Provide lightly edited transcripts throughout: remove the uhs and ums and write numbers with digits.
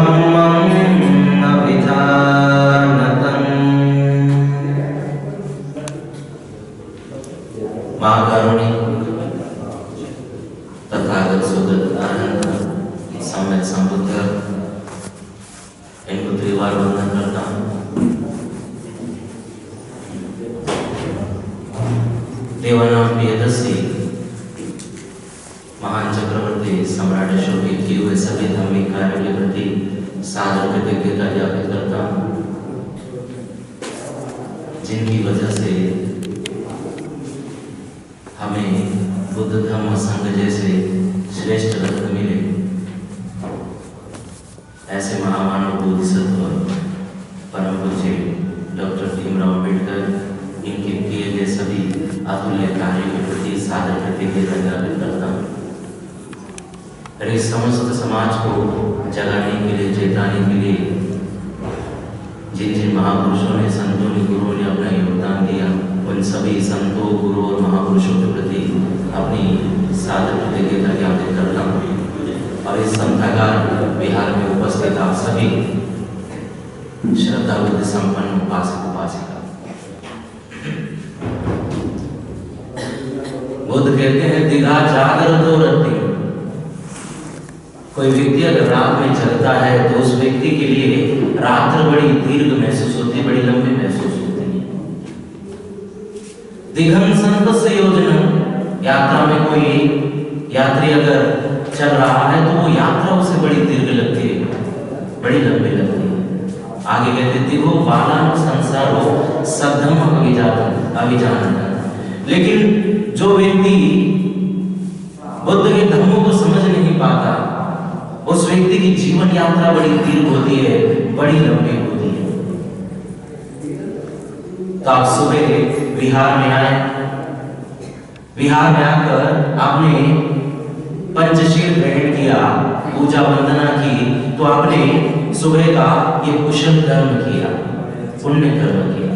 धम्मं अभिजानतं। महाकारुणिक तथागत सुगत आनंद सम्यक संबुद्ध, इनको त्रिवार वंदन करता हूँ। देवानाम प्रियदर्शी महान चक्रवर्ती सम्राट अशोक के किए हुए सभी धार्मिक कार्यों के प्रति सादर कृतज्ञता ज्ञापित करता हूँ, जिनकी वजह से हमें बुद्ध धम्म संघ जैसे श्रेष्ठ रत्न मिले। ऐसे महामानव बोधिसत्व परम पूज्य डॉक्टर भीमराव अम्बेडकर, इनके किए गए सभी अतुल्य कार्यों के प्रति सादर कृतज्ञता ज्ञापित करता हूँ। इस समस्त समाज को जगाने के लिए, चेताने के लिए जिन जिन महापुरुषों ने, संतों ने, गुरुओं ने अपना योगदान दिया, उन सभी संतों, गुरुओं और महापुरुषों के प्रति अपनी सादर कृतज्ञता ज्ञापित करता हूँ। और इस संथागार बिहार में उपस्थित आप सभी श्रद्धा बुद्धि संपन्न उपासक उपासिका, बुद्ध कहते हैं दिघा जागर दो रत्ती। कोई व्यक्ति अगर रात में जगता है तो उस व्यक्ति के लिए रात्र बड़ी दीर्घ महसूस होती है, बड़ी लंबी महसूस होती है। दिघं संतस्य योजनम, यात्रा में कोई यात्री अगर चल रहा है तो वो यात्रा उसे बड़ी दीर्घ लगती है, बड़ी लंबी लगती है। आगे कहते दिघो बालान संसारो सद्धम अभिजानन। लेकिन जो व्यक्ति बुद्ध के धर्मों को समझ नहीं पाता, उस व्यक्ति की जीवन यात्रा बड़ी दीर्घ होती है, बड़ी लंबी होती है। तो आप सुबह बिहार में आए, बिहार में आकर आपने पंचशील ग्रहण किया, पूजा वंदना की, तो आपने सुबह का ये कुशल कर्म किया, पुण्य कर्म किया।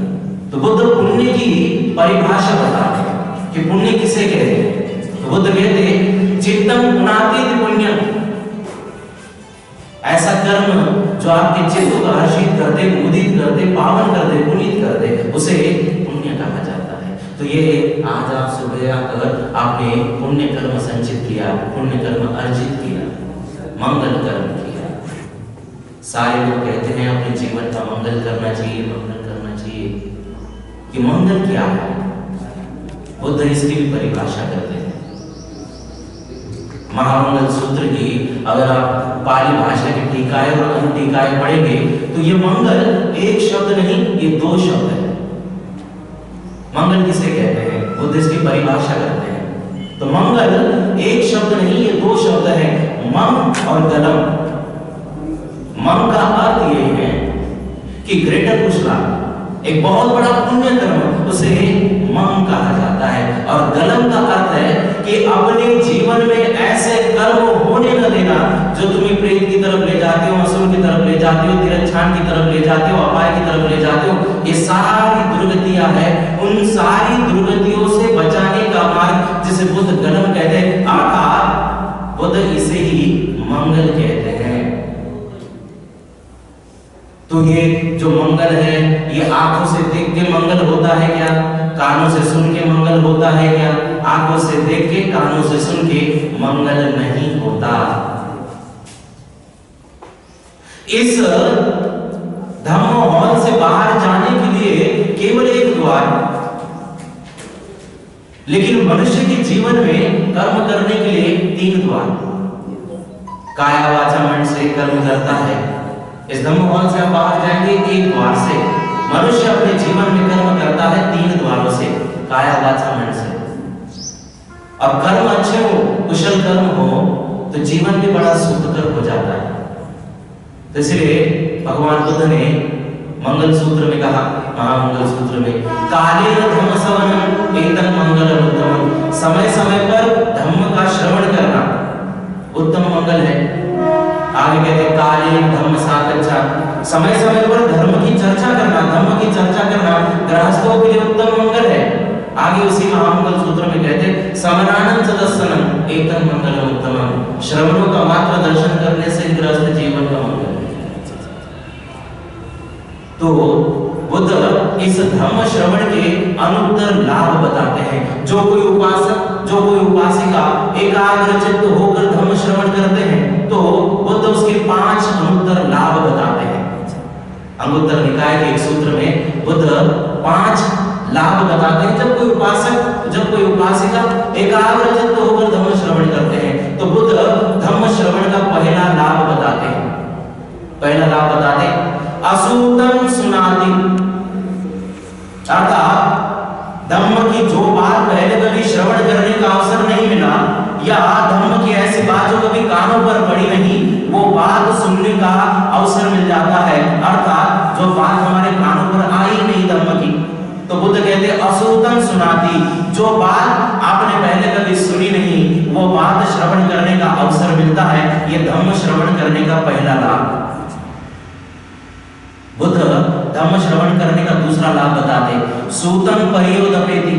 तो बुद्ध पुण्य की परिभाषा बताते हैं कि पुण्य किसे कहते हैं। तो बुद्ध कहते हैं चित्तम पुनाति पुण्यम, ऐसा कर्म जो आपके चित्त को हर्षित कर दे, मुदित कर दे, पावन कर दे, पुनीत कर दे, उसे पुण्य कहा जाता है। तो ये आज आप सुबह आकर आपने पुण्य कर्म संचित किया, पुण्य कर्म अर्जित किया, मंगल कर्म किया। सारे लोग कहते हैं अपने जीवन का मंगल करना चाहिए, मंगल करना चाहिए। कि मंगल क्या है? बुद्ध इसकी भी परिभाषा करते हैं। महामंगल सूत्र की अगर आप पाली भाषा की टीकाएं और अनुटीकाएं पढ़ेंगे तो ये मंगल एक शब्द नहीं, ये दो शब्द है। मंगल किसे कहते हैं? बुद्ध इसकी परिभाषा करते हैं। तो मंगल एक शब्द नहीं, ये दो शब्द है, मंग और गलम। मंग का अर्थ ये है कि ग्रेटर कुशला, एक बहुत बड़ा पुण्य कर्म, उसे मंग कहा जाता है। और गलम का अर्थ है कि अपने जीवन में ऐसे कर्म होने न देना जो तुम्हें प्रेत की तरफ ले जाते हो, असुर की तरफ ले जाते हो, तिरछान की तरफ ले जाते हो, अपाय की तरफ ले जाते हो। ये सारी दुर्गतियां हैं, उन सारी दुर्गतियों से बचाने का मार्ग जिसे बुद्ध गलम कहते हैं, अर्थात बुद्ध इसे ही मंगल कहते हैं। तो ये जो मंगल है, ये आंखों से देख के मंगल होता है क्या? कानों से सुन के मंगल होता है क्या? आंखों से देख के, कानों से सुन के मंगल नहीं होता। इस धम्म हॉल से बाहर जाने के लिए केवल एक द्वार, लेकिन मनुष्य के जीवन में कर्म करने के लिए तीन द्वार। काया वाचा मन से कर्म करता है। इस धम्म हॉल से आप बाहर जाएंगे एक द्वार से। मनुष्य अपने जीवन में कर्म करता है तीन द्वारों से, काया वाचा मन से। अब कर्म अच्छे हो, कुशल कर्म हो, तो जीवन भी बड़ा सुखकर हो जाता है। तो इसलिए भगवान बुद्ध ने मंगल सूत्र में कहा, महामंगल सूत्र में, काले धम्म श्रवणम एतत् मंगलम उत्तमम। समय समय पर धम्म का श्रवण करना उत्तम मंगल है। आगे कहते काले धम्म साकच्छा, समय समय पर धर्म की चर्चा करना, धम्म की चर्चा करना गृहस्थों के लिए उत्तम मंगल है। आगे उसी महामंगल सूत्र में कहते समनानंद सदस्सनम एतत् मंगलम उत्तमम। श्रवणों का मात्र दर्शन करने से गृहस्थ जीवन का मंगल है। तो बुद्ध इस धम्म श्रवण के अनुत्तर लाभ बताते हैं। जो कोई उपासक, जो कोई उपासिका एकाग्रचित्त होकर धम्म श्रवण करते हैं तो बुद्ध उसके 5 अनुत्तर लाभ बताते हैं। अंगुत्तर निकाय के एक सूत्र में बुद्ध 5 लाभ बताते हैं। जब कोई उपासक, जब कोई उपासिका एकाग्रचित्त होकर धम्म श्रवण करते हैं तो बुद्ध धम्म श्रवण का पहला लाभ बताते हैं। पहला लाभ बताते हैं असूतम सुनाति, अर्थात धम्म की जो बात पहले कभी श्रवण करने का अवसर नहीं मिला या धम्म की ऐसी बात जो कभी कानों पर पड़ी नहीं, वो बात सुनने का अवसर मिल जाता है। अर्थात जो बात हमारे कानों पर आई नहीं धम्म की, तो बुद्ध कहते हैं असूतम सुनाति, जो बात आपने पहले कभी सुनी नहीं वो बात श्रवण करने का अवसर मिलता है। ये धम्म श्रवण करने का पहला लाभ। बुद्ध धम्म श्रवण करने का दूसरा लाभ बताते सूतम परियोदपेति,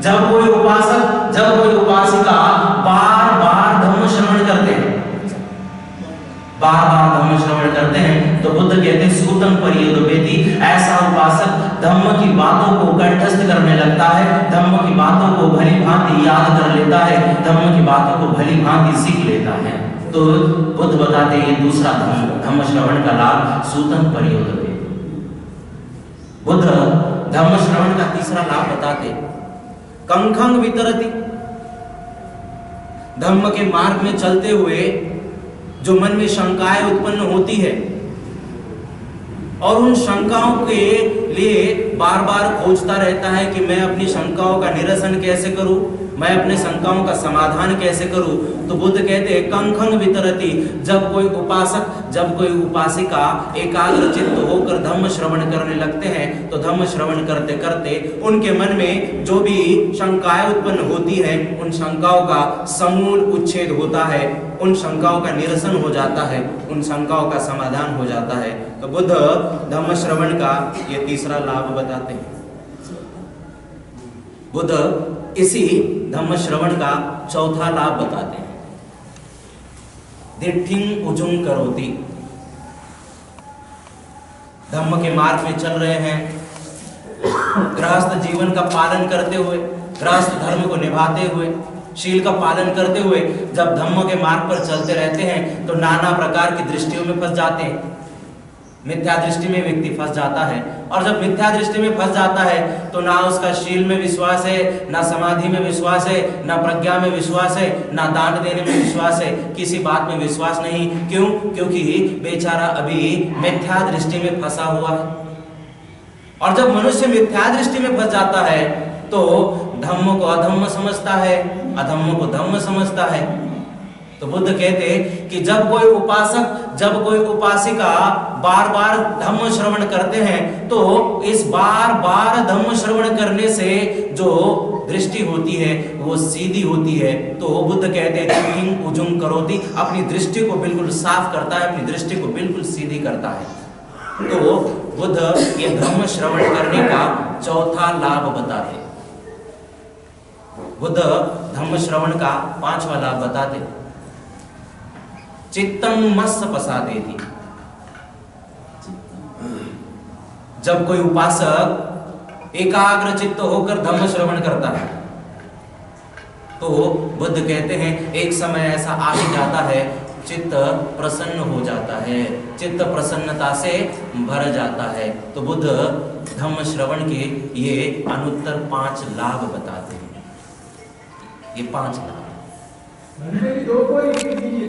जब कोई उपासक, जब कोई उपासिका बार बार धम्म श्रवण करते हैं, बार बार धम्म श्रवण करते हैं तो बुद्ध कहते हैं सूतम परियोदपेति, ऐसा उपासक धम्म की बातों को कंठस्थ करने लगता है, धम्म की बातों को भली भांति याद कर लेता है, धम्म की बातों को भली भांति सीख लेता है। तो बुद्ध बताते हैं ये दूसरा धम्म श्रवण का लाभ सूतम परियोदपेति। बुद्ध धम्म श्रवण का तीसरा लाभ बताते कंखंग वितरति, धम्म के मार्ग में चलते हुए जो मन में शंकाएं उत्पन्न होती है और उन शंकाओं के लिए बार बार खोजता रहता है कि मैं अपनी शंकाओं का निरसन कैसे करूं, मैं अपने शंकाओं का समाधान कैसे करूं, तो बुद्ध कहते हैं कंखंग वितरति, जब कोई उपासक, जब कोई उपासिका एकाग्रचित्त होकर धम्म श्रवण करने लगते हैं तो धम्म श्रवण करते करते उनके मन में जो भी शंकाएं उत्पन्न होती है उन शंकाओं का समूल उच्छेद होता है, उन शंकाओं का निरसन हो जाता है, उन शंकाओं का समाधान हो जाता है। तो बुद्ध धम्म श्रवण का ये तीसरा लाभ बताते हैं। बुद्ध इसी धम्म श्रवण का चौथा लाभ बताते हैं दिठ्ठिंग उजुंग करोति, धम्म के मार्ग में चल रहे हैं, गृहस्थ जीवन का पालन करते हुए, गृहस्थ धर्म को निभाते हुए, शील का पालन करते हुए जब धम्म के मार्ग पर चलते रहते हैं तो नाना प्रकार की दृष्टियों में फंस जाते हैं। मिथ्या दृष्टि में व्यक्ति फंस जाता है और जब मिथ्या दृष्टि में फंस जाता है तो ना उसका शील में विश्वास है, ना समाधि में विश्वास है, ना प्रज्ञा में विश्वास है, ना दान देने में विश्वास है, किसी बात में विश्वास नहीं। क्यों? क्योंकि बेचारा अभी मिथ्या दृष्टि में फंसा हुआ है। और जब मनुष्य मिथ्या दृष्टि में फंस जाता है तो धम्म को अधम्म समझता है, अधम्म को धम्म समझता है। तो बुद्ध कहते कि जब कोई उपासक, जब कोई उपासिका बार बार धम्म श्रवण करते हैं तो इस बार बार धम्म श्रवण करने से जो दृष्टि होती है वो सीधी होती है। तो बुद्ध कहते हैं दिठ्ठिंग उजुंग करोति, अपनी दृष्टि को बिल्कुल साफ करता है, अपनी दृष्टि को बिल्कुल सीधी करता है। तो बुद्ध ये धम्म श्रवण करने का चौथा लाभ बताते। बुद्ध धम्म श्रवण का पांचवा लाभ बताते चित्तम मस्य प्रसादेति, जब कोई उपासक एकाग्र चित्त होकर धम्म श्रवण करता है तो बुद्ध कहते हैं एक समय ऐसा आ ही जाता है चित्त प्रसन्न हो जाता है, चित्त प्रसन्नता से भर जाता है। तो बुद्ध धम्म श्रवण के ये अनुत्तर 5 लाभ बताते हैं। ये 5 लाभ